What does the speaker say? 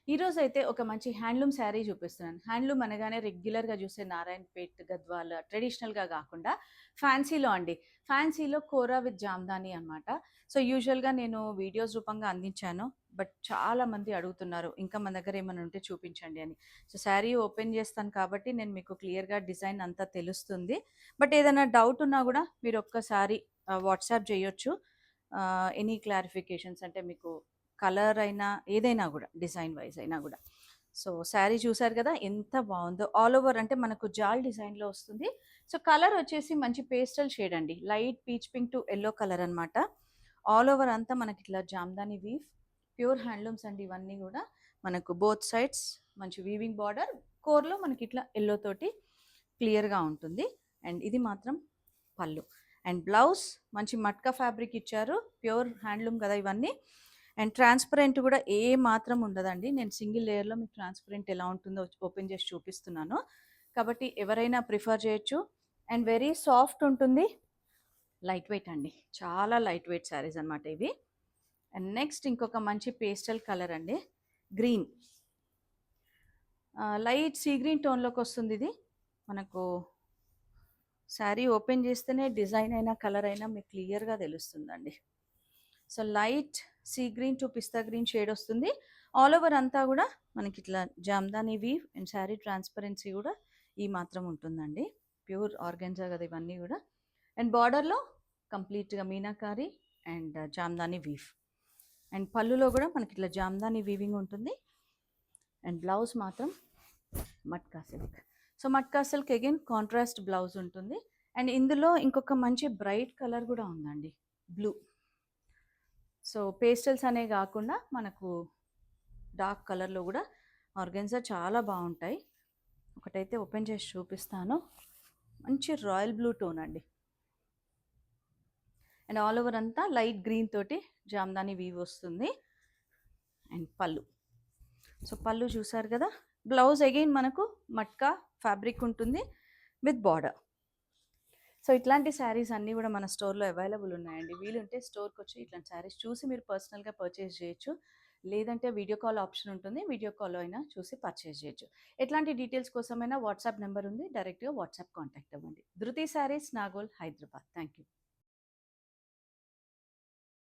ఈరోజైతే ఒక మంచి హ్యాండ్లూమ్ శారీ చూపిస్తున్నాను. హ్యాండ్లూమ్ అనగానే రెగ్యులర్‌గా చూసే నారాయణపేట్, గద్వాల ట్రెడిషనల్‌గా గాకుండా ఫ్యాన్సీలో అండి. ఫ్యాన్సీలో కోరా విత్ జామ్దాని అనమాట. సో, యూజువల్‌గా నేను వీడియోస్ రూపంగా అందించాను. బట్ చాలామంది అడుగుతున్నారు. ఇంకా మన దగ్గర ఏమైనా ఉంటే చూపించండి అని. సో, శారీ ఓపెన్ చేస్తాను కాబట్టి నేను మీకు క్లియర్‌గా డిజైన్ అంతా తెలుస్తుంది. బట్ ఏదైనా డౌట్ ఉన్నా గూడా మీరు ఒక్కసారి వాట్సాప్ చేయొచ్చు. ఎనీ క్లారిఫికేషన్స్ అంటే మీకు కలర్ అయినా ఏదైనా గూడా డిజైన్ వైస్ అయినా గూడా. సో, శారీ చూసారు గదా! ఎంత బావుందో. ఆల్ ఓవర్ అంటే మనకు జాల్ డిజైన్‌లో వస్తుంది. సో, కలర్ వచ్చేసి మంచి పేస్టల్ షేడ్ అండి. Light peach pink to yellow colour అనమాట. ఆల్ ఓవర్ అంతా మనకిట్లా జామ్దాని వీవ్. ప్యూర్ హ్యాండ్లూమ్స్ అండి ఇవన్నీ గూడా. మనకు బోత్ సైడ్స్ మంచి వీవింగ్ బార్డర్. కోర్‌లో మనకిట్లా యెల్లో తోటి క్లియర్‌గా ఉంటుంది. అండ్ ఇది మాత్రం పళ్ళు. అండ్ బ్లౌజ్ మంచి మట్కా ఫ్యాబ్రిక్ ఇచ్చారు. ప్యూర్ హ్యాండ్లూమ్ కదా ఇవన్నీ. అండ్ ట్రాన్స్పరెంట్ కూడా ఏ మాత్రం ఉండదండి. నేను సింగిల్ లేయర్‌లో మీకు ట్రాన్స్పరెంట్ ఎలా ఉంటుందో ఓపెన్ చేసి చూపిస్తున్నాను. కాబట్టి ఎవరైనా ప్రిఫర్ చేయొచ్చు. అండ్ వెరీ సాఫ్ట్ ఉంటుంది. లైట్ వెయిట్ అండి. చాలా లైట్ వెయిట్ శారీస్ అనమాట ఇవి. అండ్ నెక్స్ట్ ఇంకొక మంచి పేస్టల్ కలర్ అండి. గ్రీన్. లైట్ సీ గ్రీన్ టోన్‌లోకి వస్తుంది ఇది. మనకు శారీ ఓపెన్ చేస్తేనే డిజైన్ అయినా, కలర్ అయినా మీకు క్లియర్‌గా తెలుస్తుందండి. So, light sea green to pista green shade వస్తుంది. ఆల్ ఓవర్ అంతా గూడా మనకిట్లా Jamdani weave and sari transparency గూడా ఈ మాత్రం ఉంటుందండి. ప్యూర్ ఆర్గాన్జా గదా ఇవన్నీ గూడా. అండ్ బార్డర్‌లో కంప్లీట్‌గా meenakari and jamdani weave. And పళ్ళులో గూడా మనకిట్లా జామ్దాని వీవింగ్ ఉంటుంది. అండ్ బ్లౌజ్ మాత్రం matka silk. So, matka silk again contrast blouse ఉంటుంది. అండ్ ఇందులో ఇంకొక మంచి బ్రైట్ కలర్ గూడా ఉందండి. బ్లూ. సో, పేస్టల్స్ అనే గాకుండా మనకు డార్క్ కలర్‌లో గూడా ఆర్గాన్జా చాలా బావుంటాయి. ఒకటైతే ఓపెన్ చేసి చూపిస్తాను. మంచి రాయల్ బ్లూ టోన్ అండి. అండ్ ఆల్ ఓవర్ అంతా లైట్ గ్రీన్ తోటి జామ్దాని వీవ్ వస్తుంది. అండ్ పళ్ళు. సో, పళ్ళు చూసారు గదా! బ్లౌజ్ అగైన్ మనకు మట్కా ఫ్యాబ్రిక్ ఉంటుంది విత్ బార్డర్. సో, ఇట్లాంటి శారీస్ అన్నీ గూడా మన స్టోర్‌లో అవైలబుల్ ఉన్నాయండి. వీలుంటే స్టోర్‌కొచ్చి ఇట్లాంటి శారీస్ చూసి మీరు పర్సనల్‌గా పర్చేస్ జేయొచ్చు. లేదంటే వీడియో కాల్ ఆప్షన్ ఉంటుంది. వీడియో కాల్‌లో అయినా చూసి పర్చేస్ జేయొచ్చు. ఎట్లాంటి డీటెయిల్స్ కోసమైనా వాట్సాప్ నంబర్ ఉంది. డైరెక్ట్‌గా వాట్సాప్ కాంటాక్ట్ అవ్వండి. ధృతి శారీస్, నాగోల్, హైదరాబాద్. Thank you.